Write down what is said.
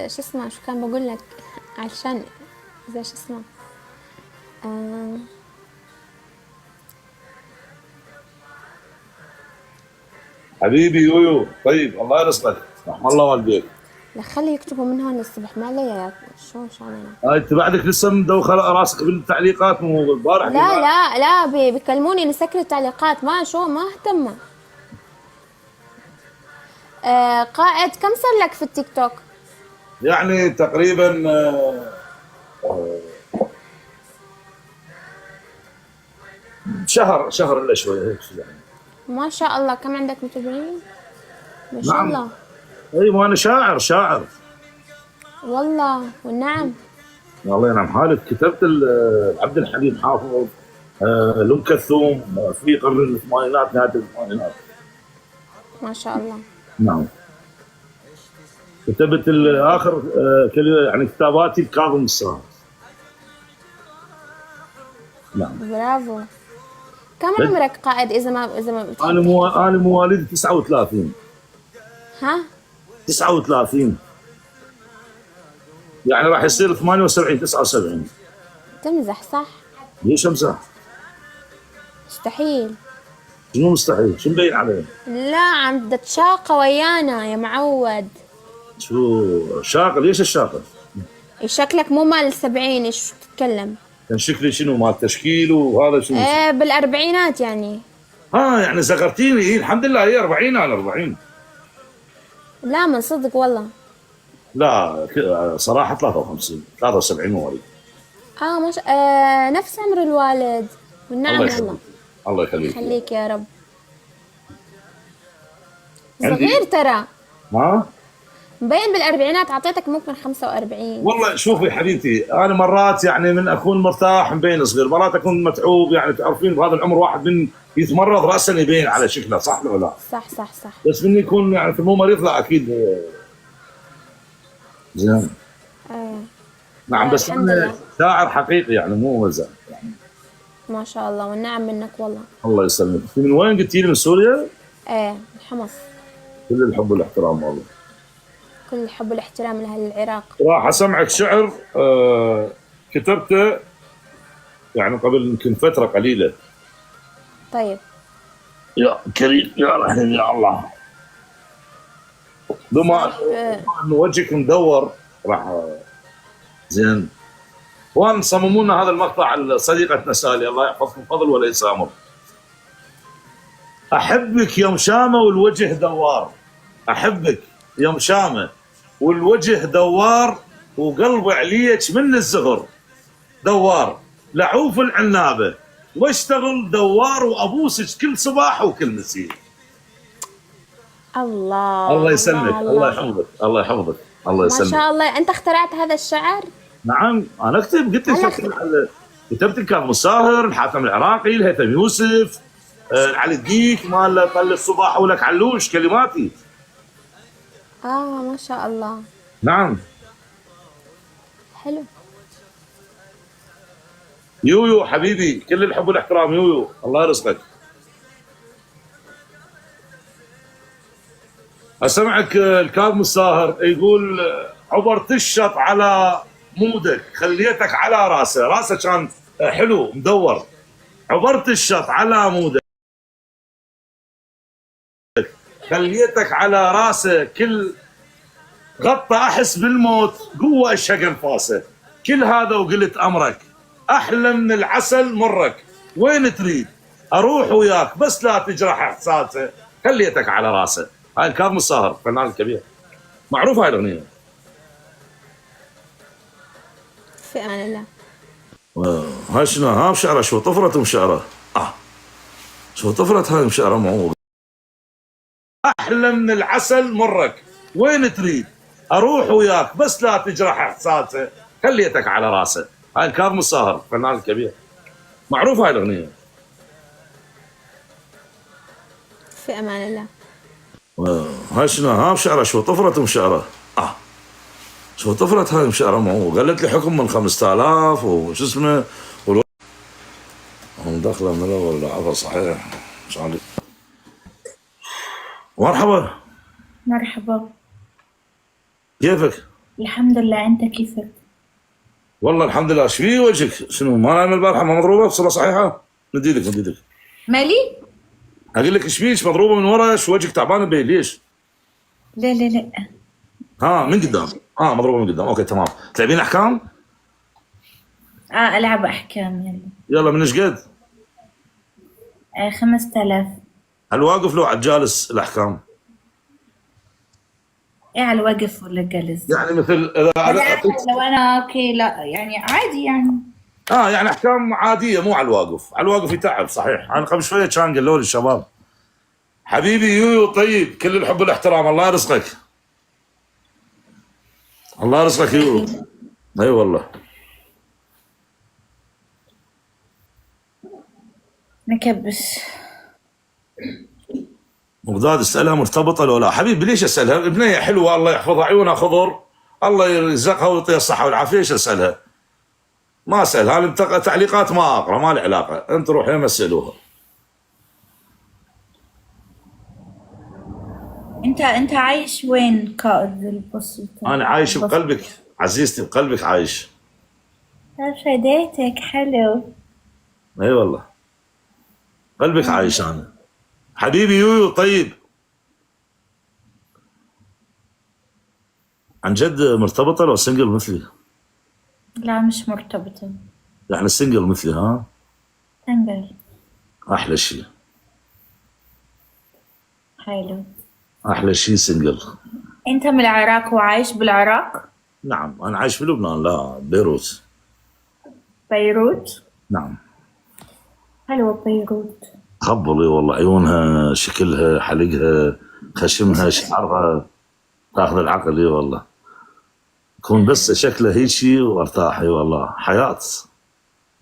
شو اسمه، شو كان بقول لك عشان زي شو اسمه. آه حبيبي يويو، طيب الله يرزقك، رحم الله والديك. لا خلي يكتبوا من هون الصبح ما علي يا شو انا. هاي انت بعدك لسه مدوخه راسك بالتعليقات، مو البارح لا قلنا. لا لا بيكلموني نسكر التعليقات ما ما اهتم. قائد كم صار لك في التيك توك؟ يعني تقريبا شهر الا شويه هيك يعني. ما شاء الله كم عندك متابعين؟ ما شاء نعم. الله. اي وانا شاعر. والله والنعم. الله ينعم حالك، كتبت عبد الحليم حافظ، لأم كلثوم، في قرن الثمانينات، نهايه الثمانينات. ما شاء الله. نعم. كتبت اخر يعني كتاباتي الكاظم الساهر. نعم. برافو. كم بد- عمرك قائد اذا ما انا بتحب تحكي؟ انا مواليد 39. ها 39 يعني راح يصير 78 79. تمزح صح؟ ليش امزح؟ مستحيل. شنو مستحيل؟ شو مبين عليه؟ لا عم تتشاقى ويانا يا معود. شو شاغل؟ ليش الشاغل؟ شكلك مو مال السبعين، ايش تتكلم؟ كان شكلي شنو مال تشكيل وهذا شنو؟ ايه بالاربعينات يعني. ها يعني صغرتيني. إيه الحمد لله، هي 40 انا 40. لا من صدق والله. لا صراحه 53 73 مواليد. نفس عمر الوالد. الله والنعم والله. يخليك. الله يخليك. خليك يا رب. عندي. صغير ترى. ها مبين بالاربعينات، اعطيتك ممكن 45. والله شوفي حبيبتي، انا مرات يعني من اكون مرتاح مبين صغير، مرات اكون متعوب، يعني تعرفين بهذا العمر واحد من يتمرض راسا يبين على شكله، صح ولا لا؟ صح صح صح. بس من يكون يعني في مو مريض لا اكيد. زين. آه. نعم بس الحمد انا لله. شاعر حقيقي يعني مو مزاج يعني. ما شاء الله والنعم منك والله. الله يسلمك. من وين قلتي لي؟ من سوريا؟ ايه من حمص. كل الحب والاحترام والله. كل الحب والاحترام لأهل العراق. راح اسمعك شعر كتبته يعني قبل يمكن فتره قليله. طيب. يا كريم يا رحيم يا الله. بما صح. ان وجهك مدور راح. زين. وان صمموا لنا هذا المقطع صديقتنا سالي، الله يحفظكم فضل وليس امر. احبك يوم شامه والوجه دوار. احبك يوم شامه والوجه دوار، وقلبي عليك من الزغر دوار. لعوف العنابه واشتغل دوار، وابوسك كل صباح وكل مسير. الله الله الله يسلمك، الله الله. يحفظك، الله يحفظك، الله ما يسلمك. شاء الله انت اخترعت هذا الشعر؟ نعم انا اكتب، قلت هلا لك كتبت الكاظم الساهر، الحاتم العراقي، الهيثم يوسف، علي الديك مال طل الصباح ولك علوش، كلماتي. ما شاء الله. نعم. حلو. يويو حبيبي، كل الحب والاحترام يويو، الله يرزقك. اسمعك الكاظم الساهر يقول عبرت الشط على مودك خليتك على راسه، راسه كان حلو مدور. عبرت الشط على مودك خليتك على راسه، كل غطى احس بالموت قوه اشهق انفاسه. كل هذا وقلت امرك احلى من العسل مرك، وين تريد اروح وياك بس لا تجرح احساسه، خليتك على راسه. هاي الكاظم الساهر فنان كبير، معروف هاي الاغنيه. في امان الله. هاي شنو؟ ها مشعره شو طفرت مشعره؟ شو طفرت هاي مشعره معوق. احلى من العسل مرك، وين تريد اروح وياك بس لا تجرح احساسه، خليتك على راسه. هاي الكاظم الساهر فنان كبير، معروف هاي الاغنيه. في امان الله. هاي شنو؟ ها مشعره شو طفرت مشعره؟ شو طفرت هاي مشعره معوق. قالت لي حكم من 5000 وشو اسمه هم داخله من الاول. لعبها صحيح مش عارف. مرحبا. مرحبا. كيفك؟ الحمد لله، انت كيفك؟ والله الحمد لله. ايش في وجهك؟ شنو ما نايم البارحه؟ ما مضروبه بصله صحيحه؟ مديدك. مالي؟ اقول لك ايش فيك؟ مضروبه من ورا؟ ايش وجهك تعبان بيه؟ ليش؟ لا لا لا. ها من قدام. مضروبه من قدام. اوكي تمام. تلعبين احكام؟ العب احكام يلا. يلا من ايش قد؟ 5000. على الواقف لو على الجالس الاحكام؟ ايه، على الوقف ولا جلس؟ يعني مثل اذا اعطيك لو انا اوكي، لا يعني عادي يعني. يعني احكام عاديه مو على الواقف. على الواقف يتعب صحيح. انا قبل شويه كان قالوا لي الشباب حبيبي يويو طيب كل الحب والاحترام الله يرزقك. الله يرزقك يويو. اي والله. نكبس. مقداد اسالها مرتبطه لو لا. حبيبي ليش اسالها؟ بنيه حلوه الله يحفظها عيونها خضر الله يرزقها ويعطيها الصحه والعافيه. ايش اسالها؟ ما اسالها. هذه تعليقات ما اقرا ما لي علاقه. انت روحي ما اسالوها. انت عايش وين قائد البسيطة؟ انا عايش بقلبك عزيزتي، بقلبك عايش. فديتك حلو. اي والله قلبك عايش انا. حبيبي يويو طيب. عن جد مرتبطه لو سنجل مثلي؟ لا مش مرتبطة. يعني سنجل مثلي ها؟ سنجل. احلى شيء. حلو. احلى شيء سنجل. انت من العراق وعايش بالعراق؟ نعم انا عايش في لبنان. لا بيروت. بيروت؟ نعم. حلوة بيروت. خبلي والله عيونها شكلها حلقها خشمها شعرها تاخذ العقل. اي والله. يكون بس شكلها هيك وارتاح. اي والله حياة.